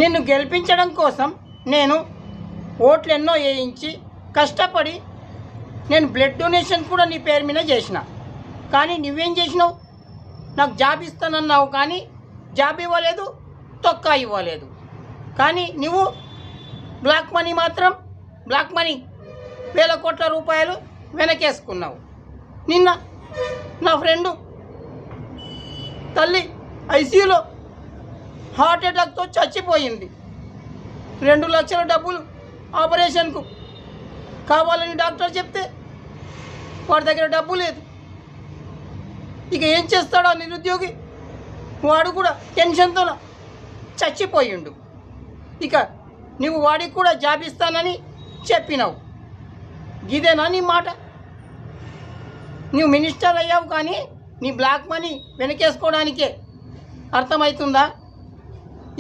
నిన్ను గెలిపించడం కోసం నేను ఓట్లు ఎన్నో వేయించి కష్టపడి నేను బ్లడ్ డొనేషన్ కూడా నీ పేరు మీద చేసిన. కానీ నువ్వేం చేసినావు? నాకు జాబ్ ఇస్తానన్నావు కానీ జాబ్ ఇవ్వలేదు, తొక్క ఇవ్వలేదు. కానీ నువ్వు బ్లాక్ మనీ మాత్రం బ్లాక్ మనీ 1000 కోట్ల రూపాయలు వెనకేసుకున్నావు. నిన్న నా ఫ్రెండు తల్లి ఐసీయూలో హార్ట్ అటాక్తో చచ్చిపోయింది. 2 లక్షల డబ్బులు ఆపరేషన్కు కావాలని డాక్టర్ చెప్తే వాడి దగ్గర డబ్బు లేదు. ఇక ఏం చేస్తాడో నిరుద్యోగి, వాడు కూడా టెన్షన్తో చచ్చిపోయిండు. ఇక నువ్వు వాడికి కూడా జాబ్ ఇస్తానని చెప్పినావు. ఇదేనా నీ మాట? నువ్వు మినిస్టర్ అయ్యావు కానీ నీ బ్లాక్ మనీ వెనకేసుకోవడానికే. అర్థమవుతుందా?